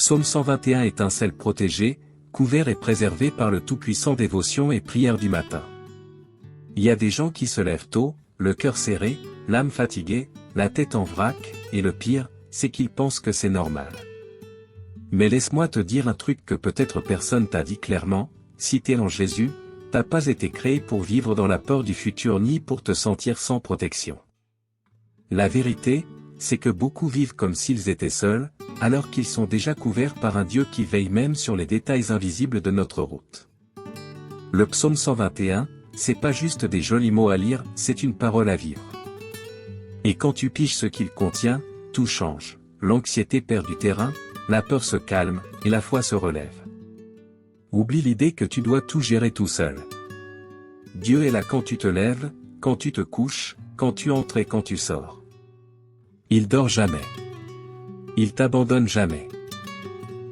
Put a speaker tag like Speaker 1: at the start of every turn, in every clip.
Speaker 1: Psaume 121 étincelle protégé, couvert et préservé par le Tout-Puissant dévotion et prière du matin. Il y a des gens qui se lèvent tôt, le cœur serré, l'âme fatiguée, la tête en vrac, et le pire, c'est qu'ils pensent que c'est normal. Mais laisse-moi te dire un truc que peut-être personne t'a dit clairement, si t'es en Jésus, t'as pas été créé pour vivre dans la peur du futur ni pour te sentir sans protection. La vérité, c'est que beaucoup vivent comme s'ils étaient seuls, alors qu'ils sont déjà couverts par un Dieu qui veille même sur les détails invisibles de notre route. Le psaume 121, c'est pas juste des jolis mots à lire, c'est une parole à vivre. Et quand tu piges ce qu'il contient, tout change, l'anxiété perd du terrain, la peur se calme, et la foi se relève. Oublie l'idée que tu dois tout gérer tout seul. Dieu est là quand tu te lèves, quand tu te couches, quand tu entres et quand tu sors. Il dort jamais. Il t'abandonne jamais.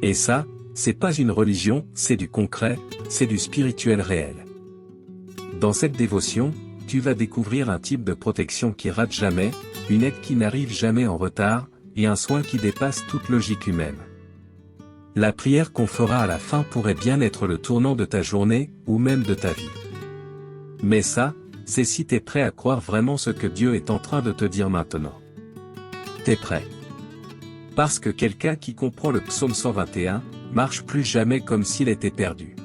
Speaker 1: Et ça, c'est pas une religion, c'est du concret, c'est du spirituel réel. Dans cette dévotion, tu vas découvrir un type de protection qui rate jamais, une aide qui n'arrive jamais en retard, et un soin qui dépasse toute logique humaine. La prière qu'on fera à la fin pourrait bien être le tournant de ta journée, ou même de ta vie. Mais ça, c'est si t'es prêt à croire vraiment ce que Dieu est en train de te dire maintenant. T'es prêt? Parce que quelqu'un qui comprend le psaume 121, marche plus jamais comme s'il était perdu.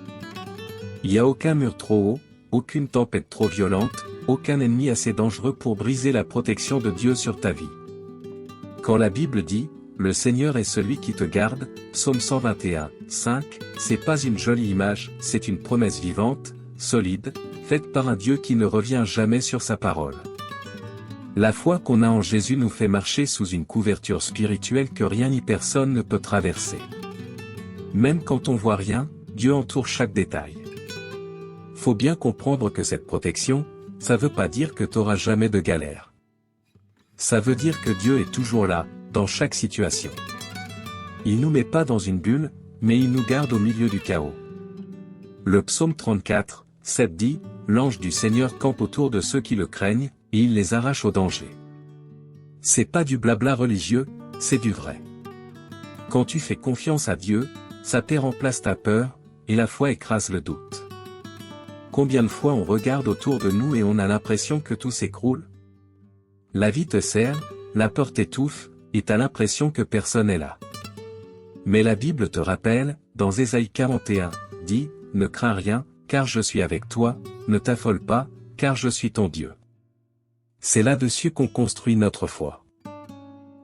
Speaker 1: Il n'y a aucun mur trop haut, aucune tempête trop violente, aucun ennemi assez dangereux pour briser la protection de Dieu sur ta vie. Quand la Bible dit, le Seigneur est celui qui te garde, psaume 121, 5, c'est pas une jolie image, c'est une promesse vivante, solide, faite par un Dieu qui ne revient jamais sur sa parole. La foi qu'on a en Jésus nous fait marcher sous une couverture spirituelle que rien ni personne ne peut traverser. Même quand on voit rien, Dieu entoure chaque détail. Faut bien comprendre que cette protection, ça veut pas dire que t'auras jamais de galère. Ça veut dire que Dieu est toujours là, dans chaque situation. Il nous met pas dans une bulle, mais il nous garde au milieu du chaos. Le psaume 34, 7 dit, l'ange du Seigneur campe autour de ceux qui le craignent, et il les arrache au danger. C'est pas du blabla religieux, c'est du vrai. Quand tu fais confiance à Dieu, sa paix remplace ta peur, et la foi écrase le doute. Combien de fois on regarde autour de nous et on a l'impression que tout s'écroule? La vie te serre, la peur t'étouffe, et t'as l'impression que personne est là. Mais la Bible te rappelle, dans Ésaïe 41, dit, ne crains rien, car je suis avec toi, ne t'affole pas, car je suis ton Dieu. C'est là-dessus qu'on construit notre foi.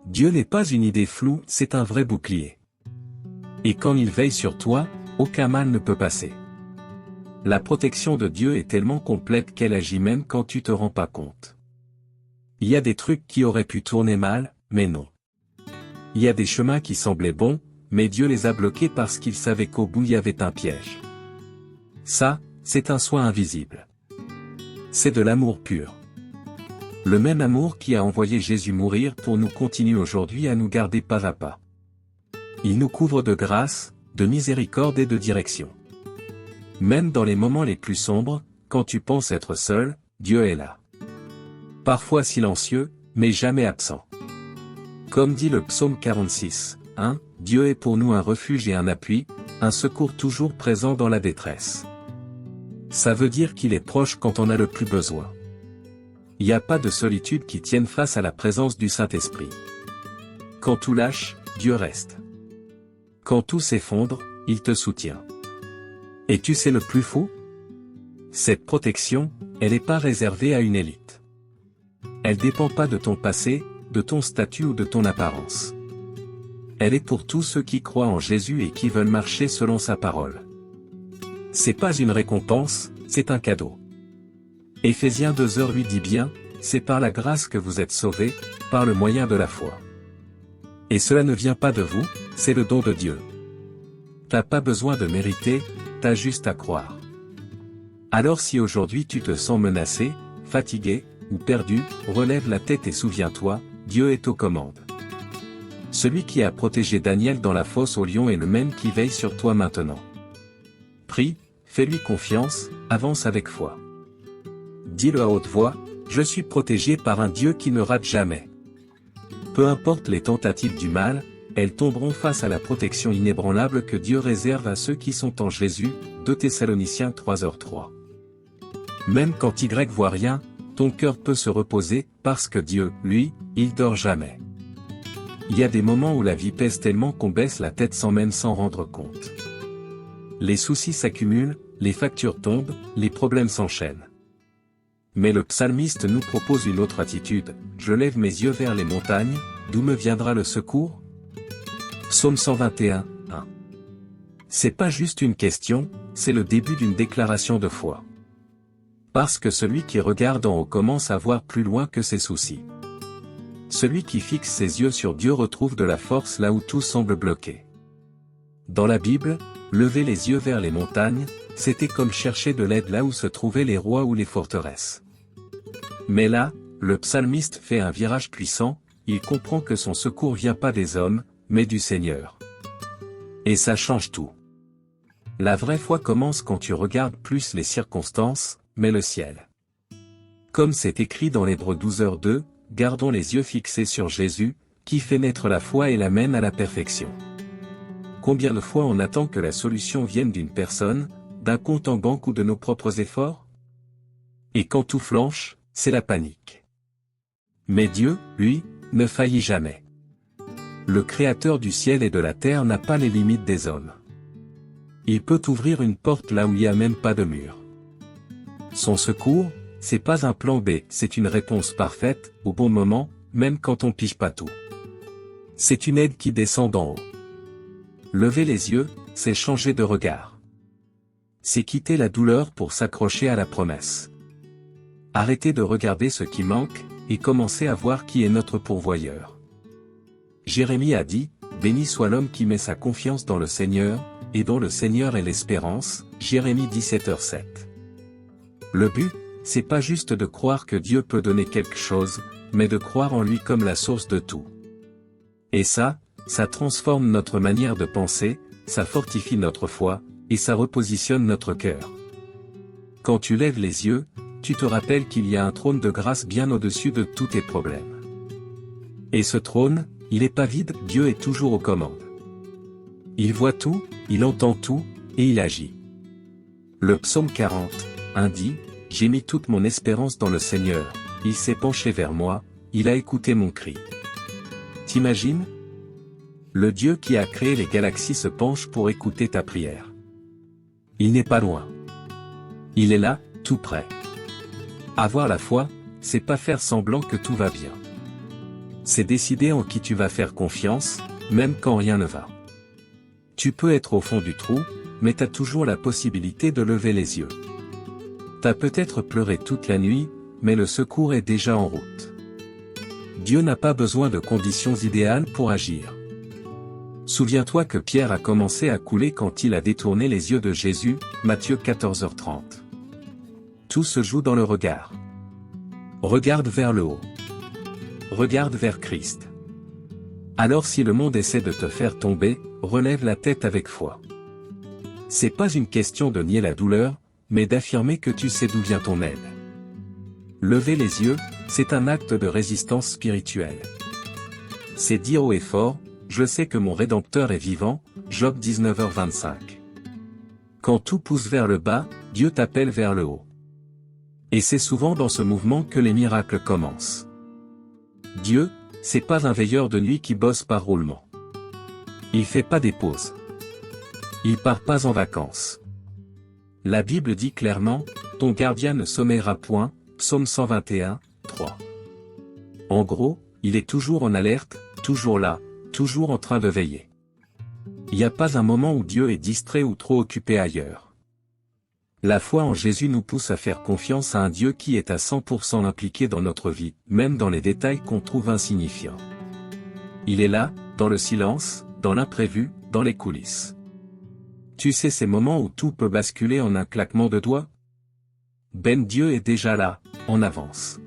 Speaker 1: Dieu n'est pas une idée floue, c'est un vrai bouclier. Et quand il veille sur toi, aucun mal ne peut passer. La protection de Dieu est tellement complète qu'elle agit même quand tu te rends pas compte. Il y a des trucs qui auraient pu tourner mal, mais non. Il y a des chemins qui semblaient bons, mais Dieu les a bloqués parce qu'il savait qu'au bout il y avait un piège. Ça, c'est un soin invisible. C'est de l'amour pur. Le même amour qui a envoyé Jésus mourir pour nous continue aujourd'hui à nous garder pas à pas. Il nous couvre de grâce, de miséricorde et de direction. Même dans les moments les plus sombres, quand tu penses être seul, Dieu est là. Parfois silencieux, mais jamais absent. Comme dit le psaume 46, 1, Dieu est pour nous un refuge et un appui, un secours toujours présent dans la détresse. Ça veut dire qu'il est proche quand on a le plus besoin. Il n'y a pas de solitude qui tienne face à la présence du Saint-Esprit. Quand tout lâche, Dieu reste. Quand tout s'effondre, il te soutient. Et tu sais le plus fou? Cette protection, elle n'est pas réservée à une élite. Elle dépend pas de ton passé, de ton statut ou de ton apparence. Elle est pour tous ceux qui croient en Jésus et qui veulent marcher selon sa parole. C'est pas une récompense, c'est un cadeau. Éphésiens 2h8 dit bien, c'est par la grâce que vous êtes sauvés, par le moyen de la foi. Et cela ne vient pas de vous, c'est le don de Dieu. T'as pas besoin de mériter, t'as juste à croire. Alors si aujourd'hui tu te sens menacé, fatigué, ou perdu, relève la tête et souviens-toi, Dieu est aux commandes. Celui qui a protégé Daniel dans la fosse aux lions est le même qui veille sur toi maintenant. Prie, fais-lui confiance, avance avec foi. Dis-le à haute voix, je suis protégé par un Dieu qui ne rate jamais. Peu importe les tentatives du mal, elles tomberont face à la protection inébranlable que Dieu réserve à ceux qui sont en Jésus, 2 Thessaloniciens 3h3. Même quand Y voit rien, ton cœur peut se reposer, parce que Dieu, lui, il dort jamais. Il y a des moments où la vie pèse tellement qu'on baisse la tête sans même s'en rendre compte. Les soucis s'accumulent, les factures tombent, les problèmes s'enchaînent. Mais le psalmiste nous propose une autre attitude, je lève mes yeux vers les montagnes, d'où me viendra le secours ? Psaume 121, 1. C'est pas juste une question, c'est le début d'une déclaration de foi. Parce que celui qui regarde en haut commence à voir plus loin que ses soucis. Celui qui fixe ses yeux sur Dieu retrouve de la force là où tout semble bloqué. Dans la Bible, lever les yeux vers les montagnes, c'était comme chercher de l'aide là où se trouvaient les rois ou les forteresses. Mais là, le psalmiste fait un virage puissant, il comprend que son secours vient pas des hommes, mais du Seigneur. Et ça change tout. La vraie foi commence quand tu regardes plus les circonstances, mais le ciel. Comme c'est écrit dans l'Hébreux 12h2, gardons les yeux fixés sur Jésus, qui fait naître la foi et la mène à la perfection. Combien de fois on attend que la solution vienne d'une personne, d'un compte en banque ou de nos propres efforts ? Et quand tout flanche, c'est la panique. Mais Dieu, lui, ne faillit jamais. Le Créateur du ciel et de la terre n'a pas les limites des hommes. Il peut ouvrir une porte là où il n'y a même pas de mur. Son secours, c'est pas un plan B, c'est une réponse parfaite, au bon moment, même quand on pige pas tout. C'est une aide qui descend d'en haut. Lever les yeux, c'est changer de regard. C'est quitter la douleur pour s'accrocher à la promesse. Arrêter de regarder ce qui manque, et commencer à voir qui est notre pourvoyeur. Jérémie a dit, « Béni soit l'homme qui met sa confiance dans le Seigneur, et dont le Seigneur est l'espérance » Jérémie 17h7. Le but, c'est pas juste de croire que Dieu peut donner quelque chose, mais de croire en lui comme la source de tout. Et ça transforme notre manière de penser, ça fortifie notre foi, et ça repositionne notre cœur. Quand tu lèves les yeux, tu te rappelles qu'il y a un trône de grâce bien au-dessus de tous tes problèmes. Et ce trône, il n'est pas vide, Dieu est toujours aux commandes. Il voit tout, il entend tout, et il agit. Le psaume 40, 1 dit, « J'ai mis toute mon espérance dans le Seigneur, il s'est penché vers moi, il a écouté mon cri. » T'imagines ? Le Dieu qui a créé les galaxies se penche pour écouter ta prière. Il n'est pas loin. Il est là, tout près. Avoir la foi, c'est pas faire semblant que tout va bien. C'est décider en qui tu vas faire confiance, même quand rien ne va. Tu peux être au fond du trou, mais t'as toujours la possibilité de lever les yeux. T'as peut-être pleuré toute la nuit, mais le secours est déjà en route. Dieu n'a pas besoin de conditions idéales pour agir. Souviens-toi que Pierre a commencé à couler quand il a détourné les yeux de Jésus, Matthieu 14h30. Tout se joue dans le regard. Regarde vers le haut. Regarde vers Christ. Alors si le monde essaie de te faire tomber, relève la tête avec foi. C'est pas une question de nier la douleur, mais d'affirmer que tu sais d'où vient ton aide. Lever les yeux, c'est un acte de résistance spirituelle. C'est dire haut et fort, je sais que mon Rédempteur est vivant, Job 19h25. Quand tout pousse vers le bas, Dieu t'appelle vers le haut. Et c'est souvent dans ce mouvement que les miracles commencent. Dieu, c'est pas un veilleur de nuit qui bosse par roulement. Il fait pas des pauses. Il part pas en vacances. La Bible dit clairement, ton gardien ne sommeillera point, Psaume 121, 3. En gros, il est toujours en alerte, toujours là, toujours en train de veiller. Il n'y a pas un moment où Dieu est distrait ou trop occupé ailleurs. La foi en Jésus nous pousse à faire confiance à un Dieu qui est à 100% impliqué dans notre vie, même dans les détails qu'on trouve insignifiants. Il est là, dans le silence, dans l'imprévu, dans les coulisses. Tu sais ces moments où tout peut basculer en un claquement de doigts ? Ben Dieu est déjà là, en avance.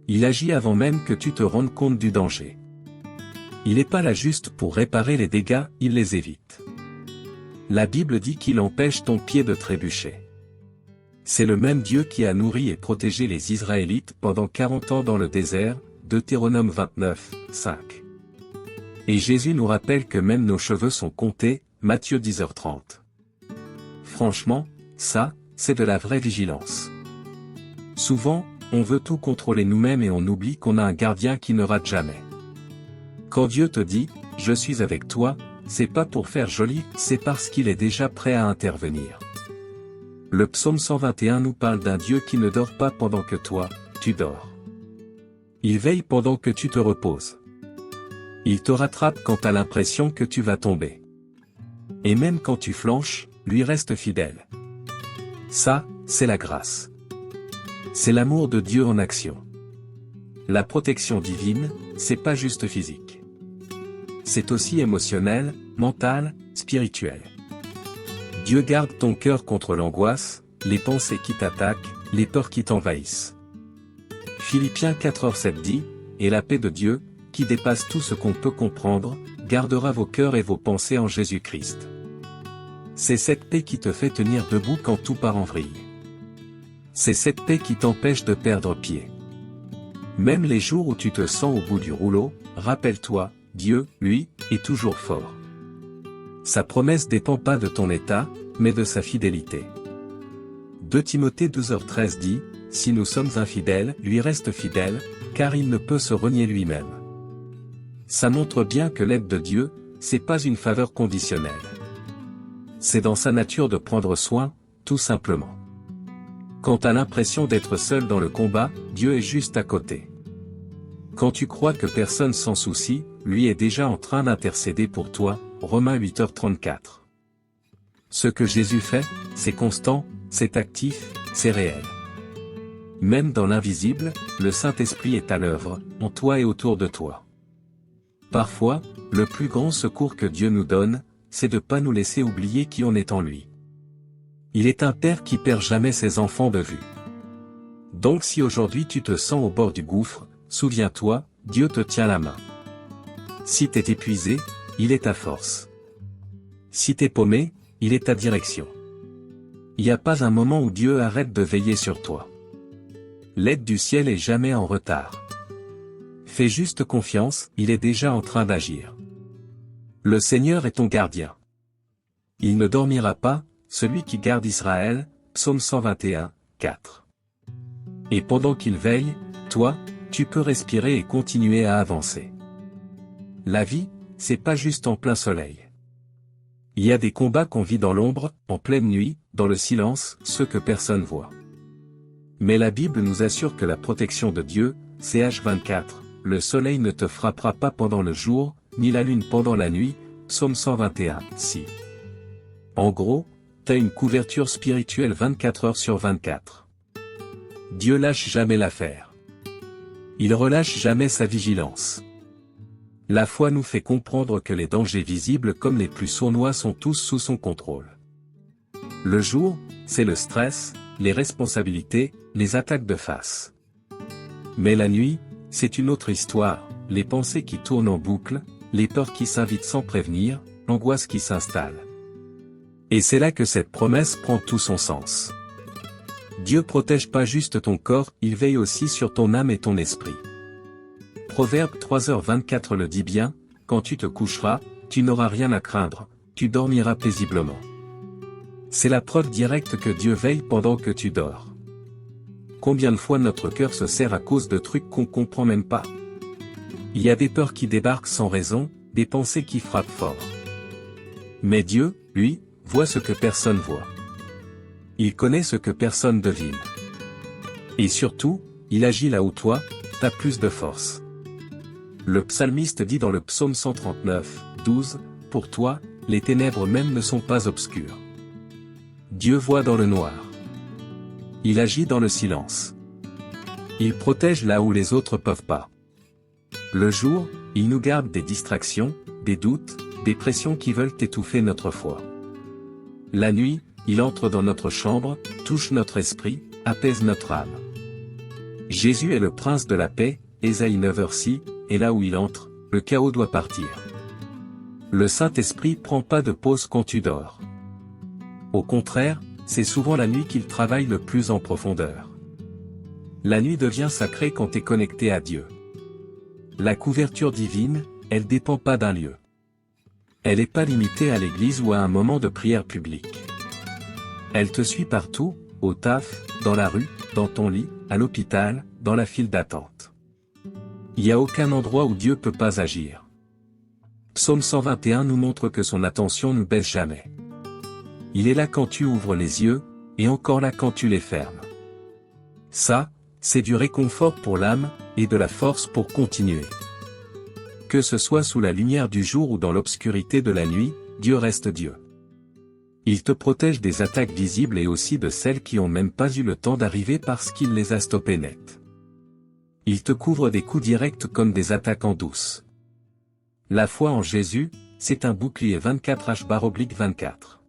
Speaker 1: Il agit avant même que tu te rendes compte du danger. Il n'est pas là juste pour réparer les dégâts, il les évite. La Bible dit qu'il empêche ton pied de trébucher. C'est le même Dieu qui a nourri et protégé les Israélites pendant 40 ans dans le désert, Deutéronome 29, 5. Et Jésus nous rappelle que même nos cheveux sont comptés, Matthieu 10h30. Franchement, ça, c'est de la vraie vigilance. Souvent, on veut tout contrôler nous-mêmes et on oublie qu'on a un gardien qui ne rate jamais. Quand Dieu te dit « Je suis avec toi », c'est pas pour faire joli, c'est parce qu'il est déjà prêt à intervenir. Le psaume 121 nous parle d'un Dieu qui ne dort pas pendant que toi, tu dors. Il veille pendant que tu te reposes. Il te rattrape quand t'as l'impression que tu vas tomber. Et même quand tu flanches, lui reste fidèle. Ça, c'est la grâce. C'est l'amour de Dieu en action. La protection divine, c'est pas juste physique. C'est aussi émotionnel, mental, spirituel. Dieu garde ton cœur contre l'angoisse, les pensées qui t'attaquent, les peurs qui t'envahissent. Philippiens 4:7 dit, « Et la paix de Dieu, qui dépasse tout ce qu'on peut comprendre, gardera vos cœurs et vos pensées en Jésus-Christ. » C'est cette paix qui te fait tenir debout quand tout part en vrille. C'est cette paix qui t'empêche de perdre pied. Même les jours où tu te sens au bout du rouleau, rappelle-toi, Dieu, lui, est toujours fort. Sa promesse dépend pas de ton état, mais de sa fidélité. 2 Timothée 2h13 dit, « Si nous sommes infidèles, lui reste fidèle, car il ne peut se renier lui-même. » Ça montre bien que l'aide de Dieu, c'est pas une faveur conditionnelle. C'est dans sa nature de prendre soin, tout simplement. Quand t'as l'impression d'être seul dans le combat, Dieu est juste à côté. Quand tu crois que personne s'en soucie, lui est déjà en train d'intercéder pour toi, Romains 8h34. Ce que Jésus fait, c'est constant, c'est actif, c'est réel. Même dans l'invisible, le Saint-Esprit est à l'œuvre, en toi et autour de toi. Parfois, le plus grand secours que Dieu nous donne, c'est de ne pas nous laisser oublier qui on est en lui. Il est un père qui perd jamais ses enfants de vue. Donc si aujourd'hui tu te sens au bord du gouffre, souviens-toi, Dieu te tient la main. Si t'es épuisé, il est ta force. Si t'es paumé, il est ta direction. Il n'y a pas un moment où Dieu arrête de veiller sur toi. L'aide du ciel est jamais en retard. Fais juste confiance, il est déjà en train d'agir. Le Seigneur est ton gardien. Il ne dormira pas, celui qui garde Israël, psaume 121, 4. Et pendant qu'il veille, toi, tu peux respirer et continuer à avancer. La vie, c'est pas juste en plein soleil. Il y a des combats qu'on vit dans l'ombre, en pleine nuit, dans le silence, ceux que personne voit. Mais la Bible nous assure que la protection de Dieu, c'est H24, le soleil ne te frappera pas pendant le jour, ni la lune pendant la nuit, psaume 121, si. En gros, t'as une couverture spirituelle 24 heures sur 24. Dieu lâche jamais l'affaire. Il relâche jamais sa vigilance. La foi nous fait comprendre que les dangers visibles comme les plus sournois sont tous sous son contrôle. Le jour, c'est le stress, les responsabilités, les attaques de face. Mais la nuit, c'est une autre histoire, les pensées qui tournent en boucle, les peurs qui s'invitent sans prévenir, l'angoisse qui s'installe. Et c'est là que cette promesse prend tout son sens. Dieu protège pas juste ton corps, il veille aussi sur ton âme et ton esprit. Proverbe 3h24 le dit bien, quand tu te coucheras, tu n'auras rien à craindre, tu dormiras paisiblement. C'est la preuve directe que Dieu veille pendant que tu dors. Combien de fois notre cœur se serre à cause de trucs qu'on comprend même pas? Il y a des peurs qui débarquent sans raison, des pensées qui frappent fort. Mais Dieu, lui, voit ce que personne voit. Il connaît ce que personne devine. Et surtout, il agit là où toi, t'as plus de force. Le psalmiste dit dans le psaume 139, 12, « Pour toi, les ténèbres même ne sont pas obscures. Dieu voit dans le noir. Il agit dans le silence. Il protège là où les autres peuvent pas. Le jour, il nous garde des distractions, des doutes, des pressions qui veulent étouffer notre foi. La nuit, il entre dans notre chambre, touche notre esprit, apaise notre âme. Jésus est le prince de la paix, Ésaïe 9h6, et là où il entre, le chaos doit partir. Le Saint-Esprit prend pas de pause quand tu dors. Au contraire, c'est souvent la nuit qu'il travaille le plus en profondeur. La nuit devient sacrée quand t'es connecté à Dieu. La couverture divine, elle dépend pas d'un lieu. Elle n'est pas limitée à l'église ou à un moment de prière publique. Elle te suit partout, au taf, dans la rue, dans ton lit, à l'hôpital, dans la file d'attente. Il n'y a aucun endroit où Dieu peut pas agir. Psaume 121 nous montre que son attention ne baisse jamais. Il est là quand tu ouvres les yeux, et encore là quand tu les fermes. Ça, c'est du réconfort pour l'âme, et de la force pour continuer. Que ce soit sous la lumière du jour ou dans l'obscurité de la nuit, Dieu reste Dieu. Il te protège des attaques visibles et aussi de celles qui n'ont même pas eu le temps d'arriver parce qu'il les a stoppées net. Il te couvre des coups directs comme des attaques en douce. La foi en Jésus, c'est un bouclier 24h/24.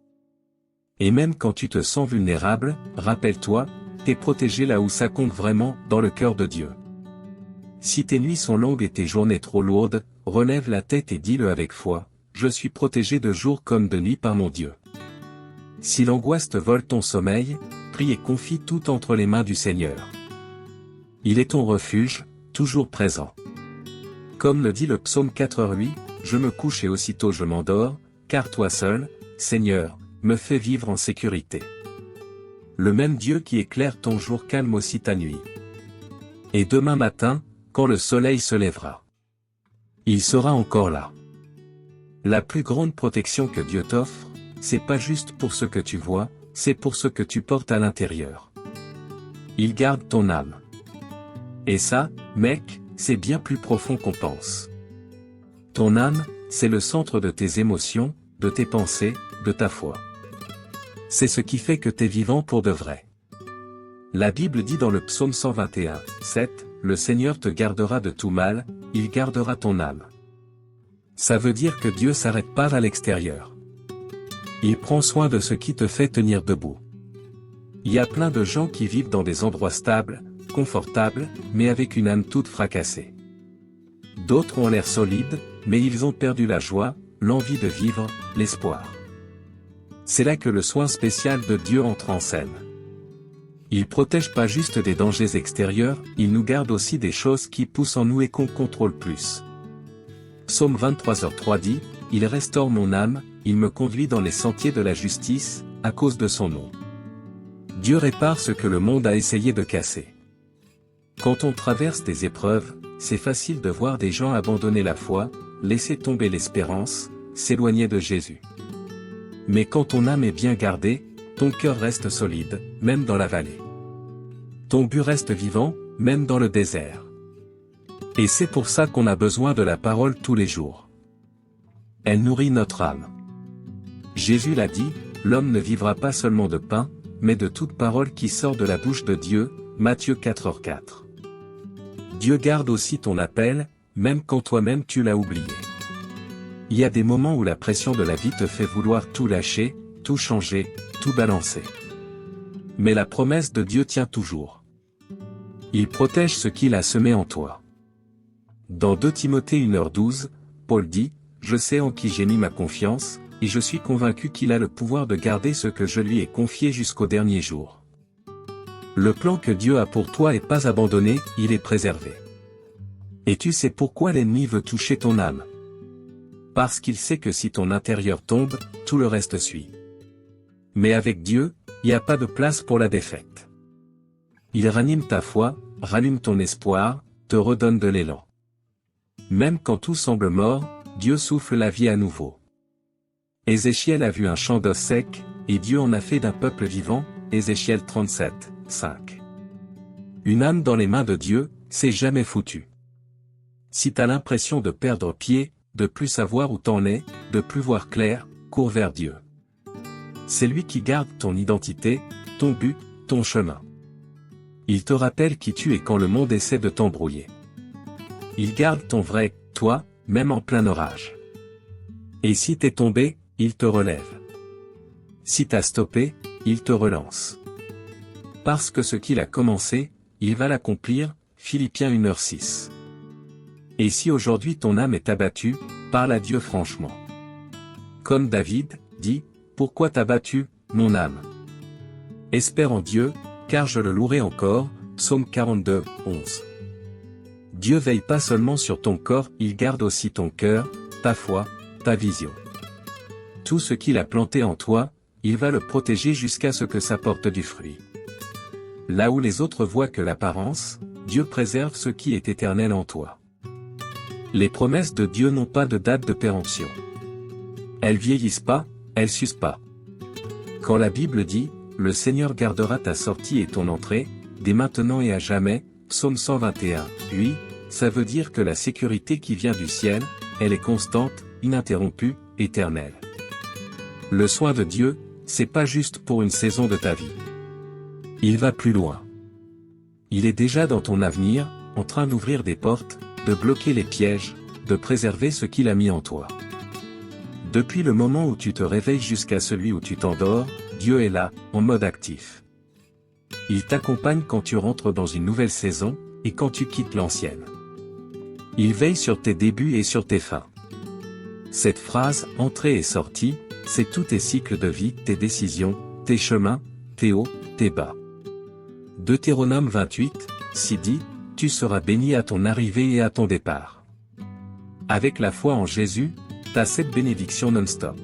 Speaker 1: Et même quand tu te sens vulnérable, rappelle-toi, t'es protégé là où ça compte vraiment, dans le cœur de Dieu. Si tes nuits sont longues et tes journées trop lourdes, relève la tête et dis-le avec foi, je suis protégé de jour comme de nuit par mon Dieu. Si l'angoisse te vole ton sommeil, prie et confie tout entre les mains du Seigneur. Il est ton refuge, toujours présent. Comme le dit le psaume 4:8, je me couche et aussitôt je m'endors, car toi seul, Seigneur, me fais vivre en sécurité. Le même Dieu qui éclaire ton jour calme aussi ta nuit. Et demain matin, quand le soleil se lèvera, il sera encore là. La plus grande protection que Dieu t'offre, c'est pas juste pour ce que tu vois, c'est pour ce que tu portes à l'intérieur. Il garde ton âme. Et ça, mec, c'est bien plus profond qu'on pense. Ton âme, c'est le centre de tes émotions, de tes pensées, de ta foi. C'est ce qui fait que t'es vivant pour de vrai. La Bible dit dans le psaume 121, 7, « Le Seigneur te gardera de tout mal, il gardera ton âme. » Ça veut dire que Dieu s'arrête pas à l'extérieur. Il prend soin de ce qui te fait tenir debout. Il y a plein de gens qui vivent dans des endroits stables, confortables, mais avec une âme toute fracassée. D'autres ont l'air solides, mais ils ont perdu la joie, l'envie de vivre, l'espoir. C'est là que le soin spécial de Dieu entre en scène. Il protège pas juste des dangers extérieurs, il nous garde aussi des choses qui poussent en nous et qu'on contrôle plus. Psaume 23:3 dit, « Il restaure mon âme, il me conduit dans les sentiers de la justice, à cause de son nom. » Dieu répare ce que le monde a essayé de casser. Quand on traverse des épreuves, c'est facile de voir des gens abandonner la foi, laisser tomber l'espérance, s'éloigner de Jésus. Mais quand ton âme est bien gardée, ton cœur reste solide, même dans la vallée. Ton but reste vivant, même dans le désert. Et c'est pour ça qu'on a besoin de la parole tous les jours. Elle nourrit notre âme. Jésus l'a dit, l'homme ne vivra pas seulement de pain, mais de toute parole qui sort de la bouche de Dieu, Matthieu 4:4. Dieu garde aussi ton appel, même quand toi-même tu l'as oublié. Il y a des moments où la pression de la vie te fait vouloir tout lâcher, tout changer, tout balancer. Mais la promesse de Dieu tient toujours. Il protège ce qu'il a semé en toi. Dans 2 Timothée 1h12, Paul dit, « Je sais en qui j'ai mis ma confiance, et je suis convaincu qu'il a le pouvoir de garder ce que je lui ai confié jusqu'au dernier jour. » Le plan que Dieu a pour toi est pas abandonné, il est préservé. Et tu sais pourquoi l'ennemi veut toucher ton âme? Parce qu'il sait que si ton intérieur tombe, tout le reste suit. Mais avec Dieu, il n'y a pas de place pour la défaite. Il ranime ta foi, rallume ton espoir, te redonne de l'élan. Même quand tout semble mort, Dieu souffle la vie à nouveau. Ézéchiel a vu un champ d'os secs, et Dieu en a fait d'un peuple vivant, Ézéchiel 37, 5. Une âme dans les mains de Dieu, c'est jamais foutu. Si t'as l'impression de perdre pied, de plus savoir où t'en es, de plus voir clair, cours vers Dieu. C'est lui qui garde ton identité, ton but, ton chemin. Il te rappelle qui tu es quand le monde essaie de t'embrouiller. Il garde ton vrai, toi, même en plein orage. Et si t'es tombé, il te relève. Si t'as stoppé, il te relance. Parce que ce qu'il a commencé, il va l'accomplir, Philippiens 1h6. Et si aujourd'hui ton âme est abattue, parle à Dieu franchement. Comme David, dit, « Pourquoi t'as-tu, mon âme? Espère en Dieu, car je le louerai encore, Psaume 42, 11. Dieu veille pas seulement sur ton corps, il garde aussi ton cœur, ta foi, ta vision. Tout ce qu'il a planté en toi, il va le protéger jusqu'à ce que ça porte du fruit. Là où les autres voient que l'apparence, Dieu préserve ce qui est éternel en toi. Les promesses de Dieu n'ont pas de date de péremption. Elles vieillissent pas, elles s'usent pas. Quand la Bible dit, le Seigneur gardera ta sortie et ton entrée, dès maintenant et à jamais, Psaume 121, oui, ça veut dire que la sécurité qui vient du ciel, elle est constante, ininterrompue, éternelle. Le soin de Dieu, c'est pas juste pour une saison de ta vie. Il va plus loin. Il est déjà dans ton avenir, en train d'ouvrir des portes, de bloquer les pièges, de préserver ce qu'il a mis en toi. Depuis le moment où tu te réveilles jusqu'à celui où tu t'endors, Dieu est là, en mode actif. Il t'accompagne quand tu rentres dans une nouvelle saison, et quand tu quittes l'ancienne. Il veille sur tes débuts et sur tes fins. Cette phrase, entrée et sortie, c'est tous tes cycles de vie, tes décisions, tes chemins, tes hauts, tes bas. Deutéronome 28, 6 dit, tu seras béni à ton arrivée et à ton départ. Avec la foi en Jésus, t'as cette bénédiction non-stop.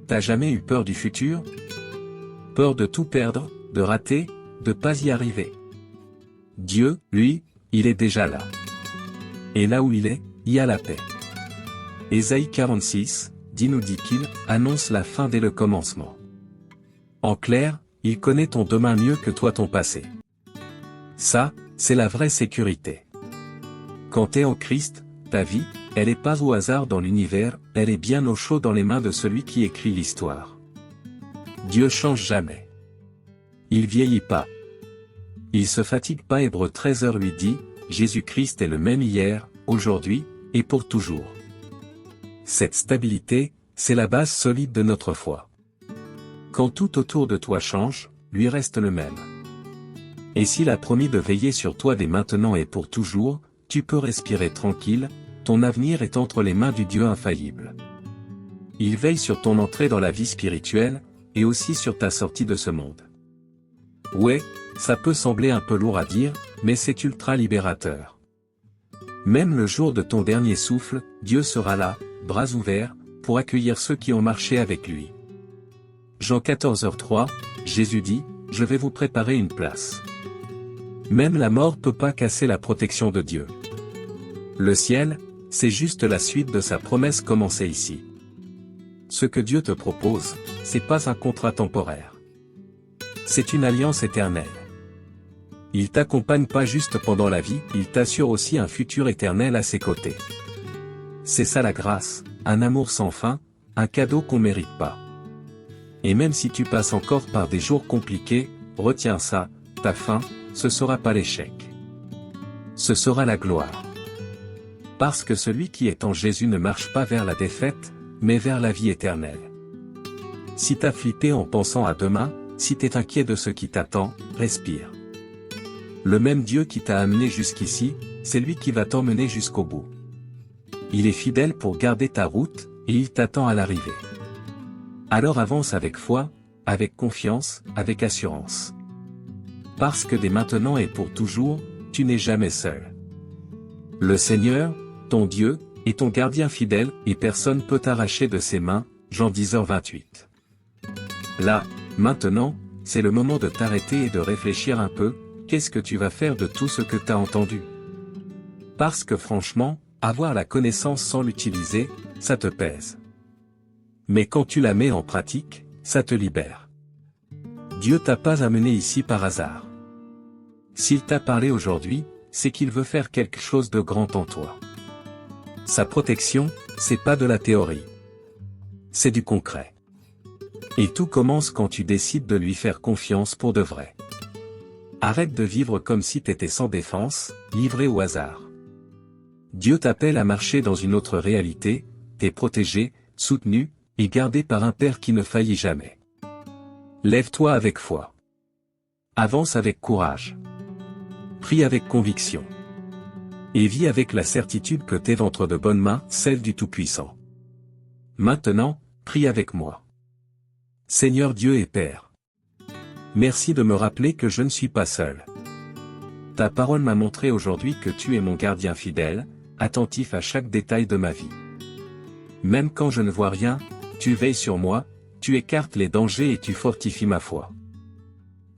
Speaker 1: T'as jamais eu peur du futur? Peur de tout perdre, de rater, de pas y arriver. Dieu, lui, il est déjà là. Et là où il est, il y a la paix. Ésaïe 46, nous dit qu'il annonce la fin dès le commencement. En clair, il connaît ton demain mieux que toi ton passé. Ça, c'est la vraie sécurité. Quand t'es en Christ, ta vie, elle est pas au hasard dans l'univers, elle est bien au chaud dans les mains de celui qui écrit l'histoire. Dieu change jamais. Il vieillit pas. Il se fatigue pas. Hébreux 13h lui dit, Jésus-Christ est le même hier, aujourd'hui, et pour toujours. Cette stabilité, c'est la base solide de notre foi. Quand tout autour de toi change, lui reste le même. Et s'il a promis de veiller sur toi dès maintenant et pour toujours, tu peux respirer tranquille, ton avenir est entre les mains du Dieu infaillible. Il veille sur ton entrée dans la vie spirituelle, et aussi sur ta sortie de ce monde. Ouais, ça peut sembler un peu lourd à dire, mais c'est ultra libérateur. Même le jour de ton dernier souffle, Dieu sera là, bras ouverts, pour accueillir ceux qui ont marché avec lui. Jean 14h3, Jésus dit, je vais vous préparer une place. Même la mort peut pas casser la protection de Dieu. Le ciel, c'est juste la suite de sa promesse commencée ici. Ce que Dieu te propose, c'est pas un contrat temporaire. C'est une alliance éternelle. Il t'accompagne pas juste pendant la vie, il t'assure aussi un futur éternel à ses côtés. C'est ça la grâce, un amour sans fin, un cadeau qu'on mérite pas. Et même si tu passes encore par des jours compliqués, retiens ça, ta fin, ce sera pas l'échec. Ce sera la gloire. Parce que celui qui est en Jésus ne marche pas vers la défaite, mais vers la vie éternelle. Si t'as flippé en pensant à demain, si t'es inquiet de ce qui t'attend, respire. Le même Dieu qui t'a amené jusqu'ici, c'est lui qui va t'emmener jusqu'au bout. Il est fidèle pour garder ta route, et il t'attend à l'arrivée. Alors avance avec foi, avec confiance, avec assurance. Parce que dès maintenant et pour toujours, tu n'es jamais seul. Le Seigneur, ton Dieu, est ton gardien fidèle, et personne peut t'arracher de ses mains, Jean 10h28. Là, maintenant, c'est le moment de t'arrêter et de réfléchir un peu, qu'est-ce que tu vas faire de tout ce que t'as entendu? Parce que franchement, avoir la connaissance sans l'utiliser, ça te pèse. Mais quand tu la mets en pratique, ça te libère. Dieu t'a pas amené ici par hasard. S'il t'a parlé aujourd'hui, c'est qu'il veut faire quelque chose de grand en toi. Sa protection, c'est pas de la théorie. C'est du concret. Et tout commence quand tu décides de lui faire confiance pour de vrai. Arrête de vivre comme si t'étais sans défense, livré au hasard. Dieu t'appelle à marcher dans une autre réalité, t'es protégé, soutenu, et gardé par un Père qui ne faillit jamais. Lève-toi avec foi. Avance avec courage. Prie avec conviction. Et vis avec la certitude que t'es entre de bonnes mains, celle du Tout-Puissant. Maintenant, prie avec moi. Seigneur Dieu et Père. Merci de me rappeler que je ne suis pas seul. Ta parole m'a montré aujourd'hui que tu es mon gardien fidèle, attentif à chaque détail de ma vie. Même quand je ne vois rien, tu veilles sur moi, tu écartes les dangers et tu fortifies ma foi.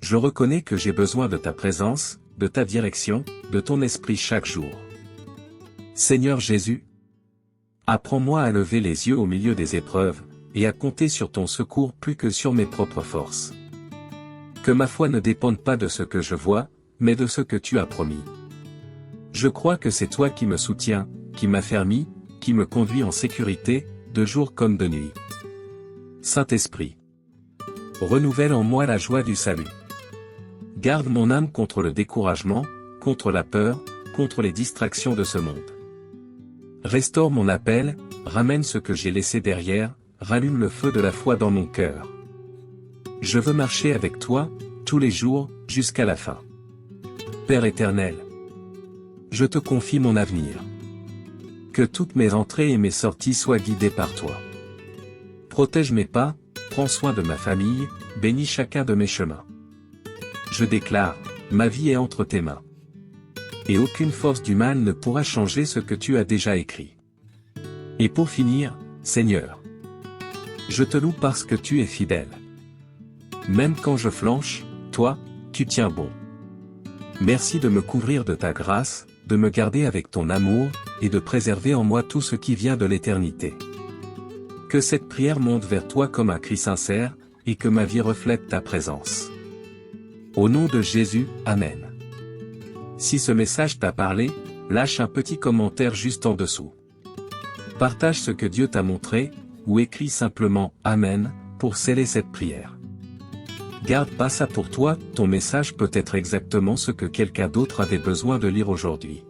Speaker 1: Je reconnais que j'ai besoin de ta présence, de ta direction, de ton esprit chaque jour. Seigneur Jésus, apprends-moi à lever les yeux au milieu des épreuves, et à compter sur ton secours plus que sur mes propres forces. Que ma foi ne dépende pas de ce que je vois, mais de ce que tu as promis. Je crois que c'est toi qui me soutiens, qui m'affermis, qui me conduis en sécurité, de jour comme de nuit. Saint-Esprit, renouvelle en moi la joie du salut. Garde mon âme contre le découragement, contre la peur, contre les distractions de ce monde. Restaure mon appel, ramène ce que j'ai laissé derrière, rallume le feu de la foi dans mon cœur. Je veux marcher avec toi, tous les jours, jusqu'à la fin. Père éternel, je te confie mon avenir. Que toutes mes entrées et mes sorties soient guidées par toi. Protège mes pas, prends soin de ma famille, bénis chacun de mes chemins. Je déclare, ma vie est entre tes mains. Et aucune force du mal ne pourra changer ce que tu as déjà écrit. Et pour finir, Seigneur, je te loue parce que tu es fidèle. Même quand je flanche, toi, tu tiens bon. Merci de me couvrir de ta grâce, de me garder avec ton amour, et de préserver en moi tout ce qui vient de l'éternité. Que cette prière monte vers toi comme un cri sincère, et que ma vie reflète ta présence. Au nom de Jésus, Amen. Si ce message t'a parlé, lâche un petit commentaire juste en dessous. Partage ce que Dieu t'a montré, ou écris simplement « Amen » pour sceller cette prière. Garde pas ça pour toi, ton message peut être exactement ce que quelqu'un d'autre avait besoin de lire aujourd'hui.